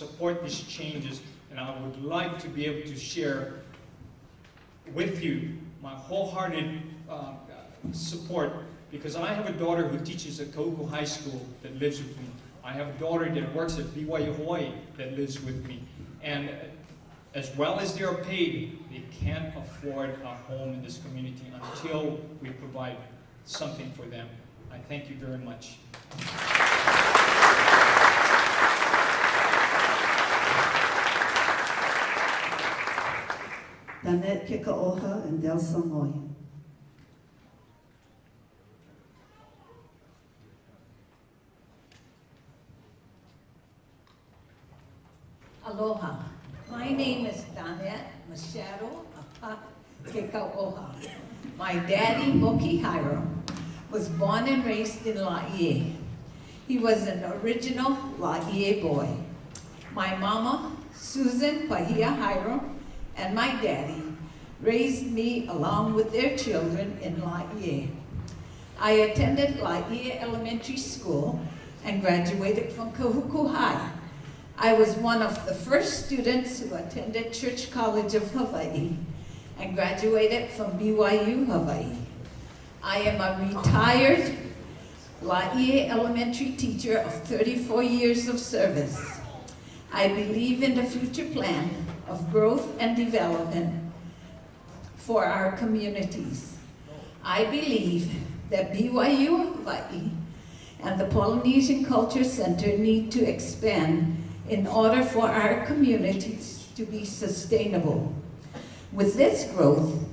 support these changes, and I would like to be able to share with you my wholehearted support, because I have a daughter who teaches at Koolauloa High School that lives with me. I have a daughter that works at BYU Hawaii that lives with me. And as well as they are paid, they can't afford a home in this community until we provide something for them. I thank you very much. Danette Kikaoha and Envision Laie. Aloha. My name is Danette Machado Apa Kekaoha. My daddy, Moki Hiram, was born and raised in Laie. He was an original Laie boy. My mama, Susan Pahia Hiram, and my daddy raised me along with their children in Laie. I attended Laie Elementary School and graduated from Kahuku High. I was one of the first students who attended Church College of Hawaii and graduated from BYU Hawaii. I am a retired Laie elementary teacher of 34 years of service. I believe in the future plan of growth and development for our communities. I believe that BYU Hawaii and the Polynesian Culture Center need to expand in order for our communities to be sustainable. With this growth,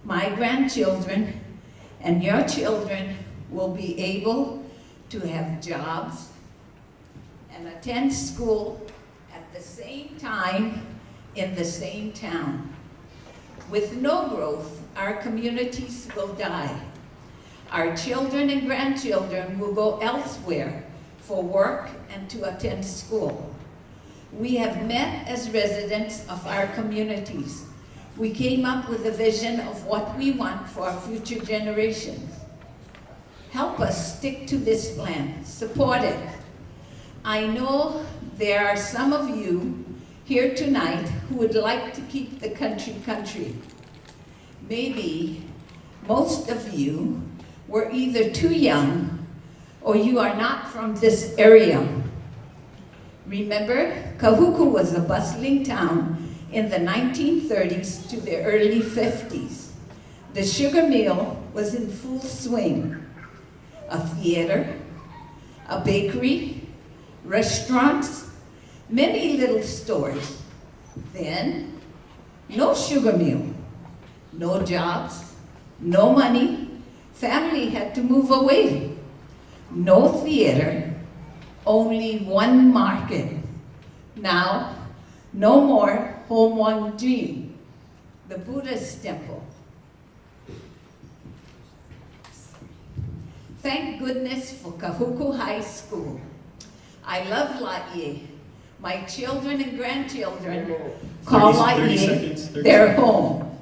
my grandchildren and your children will be able to have jobs and attend school at the same time in the same town. With no growth, our communities will die. Our children and grandchildren will go elsewhere for work and to attend school. We have met as residents of our communities. We came up with a vision of what we want for our future generations. Help us stick to this plan, support it. I know there are some of you here tonight who would like to keep the country. Maybe most of you were either too young or you are not from this area. Remember, Kahuku was a bustling town in the 1930s to the early 50s. The sugar mill was in full swing. A theater, a bakery, restaurants, many little stores. Then, no sugar mill, no jobs, no money. Family had to move away. No theater, only one market. Now, no more home one dream, the Buddhist temple. Thank goodness for Kahuku High School. I love Laie. My children and grandchildren call Laie their home.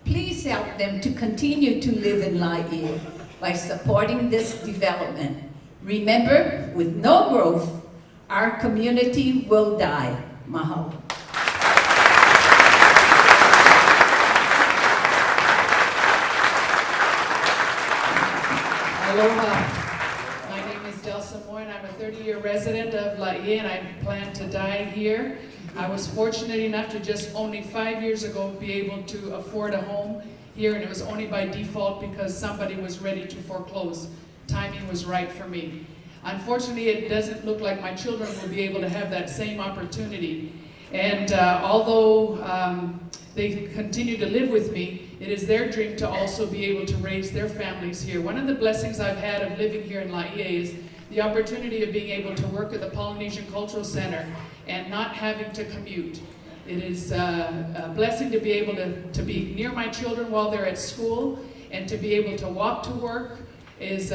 Please help them to continue to live in Laie by supporting this development. Remember, with no growth, our community will die. Mahalo. Aloha. My name is Delsa Moore, and I'm a 30-year resident of Laie, and I plan to die here. I was fortunate enough to just only 5 years ago be able to afford a home here, and it was only by default because somebody was ready to foreclose. Timing was right for me. Unfortunately, it doesn't look like my children will be able to have that same opportunity. And although they continue to live with me, it is their dream to also be able to raise their families here. One of the blessings I've had of living here in Laie is the opportunity of being able to work at the Polynesian Cultural Center and not having to commute. It is a blessing to be able to be near my children while they're at school, and to be able to walk to work is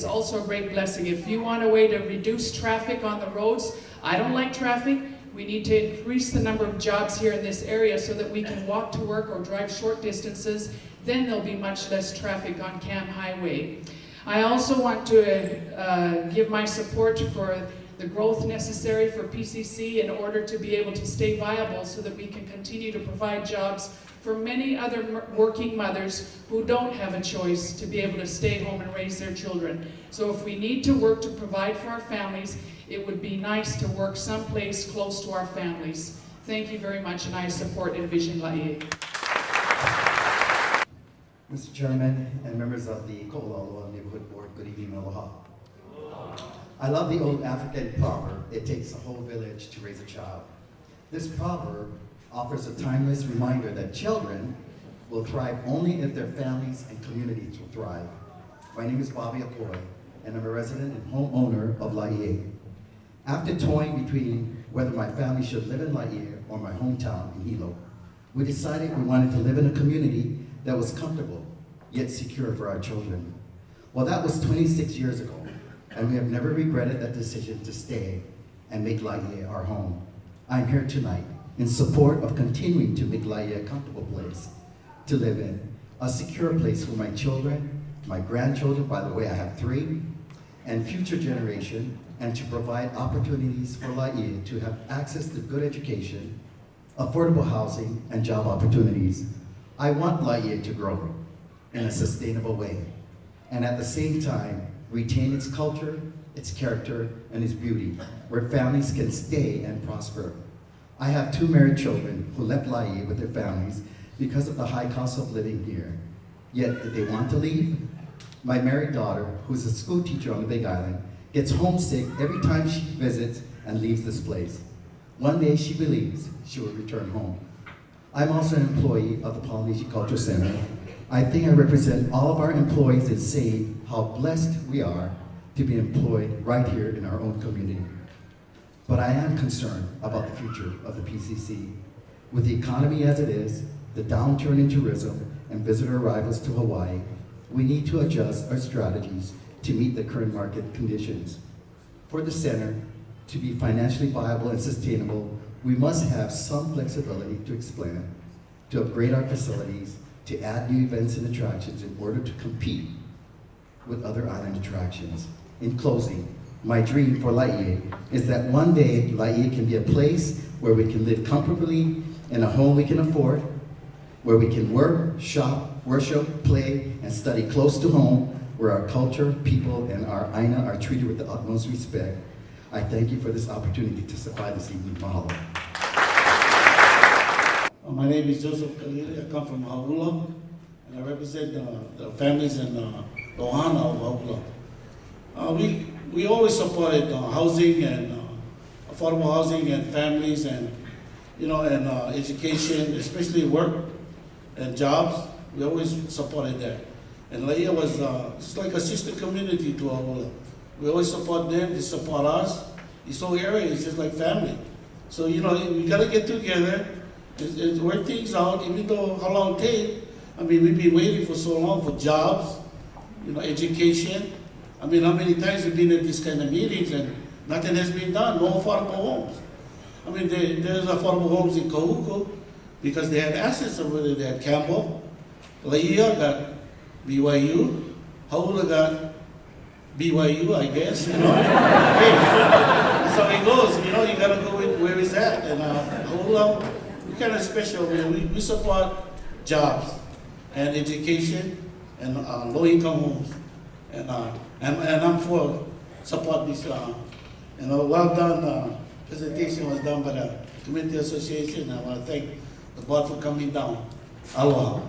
also a great blessing. If you want a way to reduce traffic on the roads, I don't like traffic. We need to increase the number of jobs here in this area so that we can walk to work or drive short distances. Then there'll be much less traffic on Cam Highway. I also want to give my support for the growth necessary for PCC in order to be able to stay viable so that we can continue to provide jobs for many other working mothers who don't have a choice to be able to stay home and raise their children. So if we need to work to provide for our families, it would be nice to work someplace close to our families. Thank you very much, and I support Envision Laie. Mr. Chairman and members of the Koolauloa Neighborhood Board, good evening, aloha. I love the old African proverb, it takes a whole village to raise a child. This proverb offers a timeless reminder that children will thrive only if their families and communities will thrive. My name is Bobby Apoy, and I'm a resident and homeowner of Laie. After toying between whether my family should live in Laie or my hometown in Hilo, we decided we wanted to live in a community that was comfortable, yet secure for our children. Well, that was 26 years ago, and we have never regretted that decision to stay and make Laie our home. I'm here tonight in support of continuing to make Laie a comfortable place to live in, a secure place for my children, my grandchildren, by the way, I have 3, and future generation, and to provide opportunities for Laie to have access to good education, affordable housing, and job opportunities. I want Laie to grow in a sustainable way, and at the same time, retain its culture, its character, and its beauty, where families can stay and prosper. I have 2 married children who left Laie with their families because of the high cost of living here. Yet, did they want to leave? My married daughter, who's a school teacher on the Big Island, gets homesick every time she visits and leaves this place. One day she believes she will return home. I'm also an employee of the Polynesian Cultural Center. I think I represent all of our employees in saying how blessed we are to be employed right here in our own community. But I am concerned about the future of the PCC. With the economy as it is, the downturn in tourism, and visitor arrivals to Hawaii, we need to adjust our strategies to meet the current market conditions. For the center to be financially viable and sustainable, we must have some flexibility to expand, to upgrade our facilities, to add new events and attractions in order to compete with other island attractions. In closing, my dream for Laie is that one day Laie can be a place where we can live comfortably in a home we can afford, where we can work, shop, worship, play, and study close to home, where our culture, people, and our aina are treated with the utmost respect. I thank you for this opportunity to testify this evening. Mahalo. My name is Joseph Kalili. I come from Haula, and I represent the families in the Ohana of Haula. We always supported housing and affordable housing and families and education, especially work and jobs. We always supported that. And Laie was just like a sister community to Haula. We always support them, they support us. This whole area is just like family. So, we gotta get together and work things out, even though how long it takes. I mean, we've been waiting for so long for jobs, education. I mean, how many times we've been at these kind of meetings and nothing has been done, no affordable homes. I mean, there's affordable homes in Kahuku because they have assets over there. They have Campbell, Laie got BYU, Haula got BYU, I guess, Hey, that's how it goes, you gotta go with where it's at. And Haula, we're kind of special. We support jobs and education and low-income homes. And I'm for support this, well done presentation was done by the Community Association. I want to thank the board for coming down. Aloha.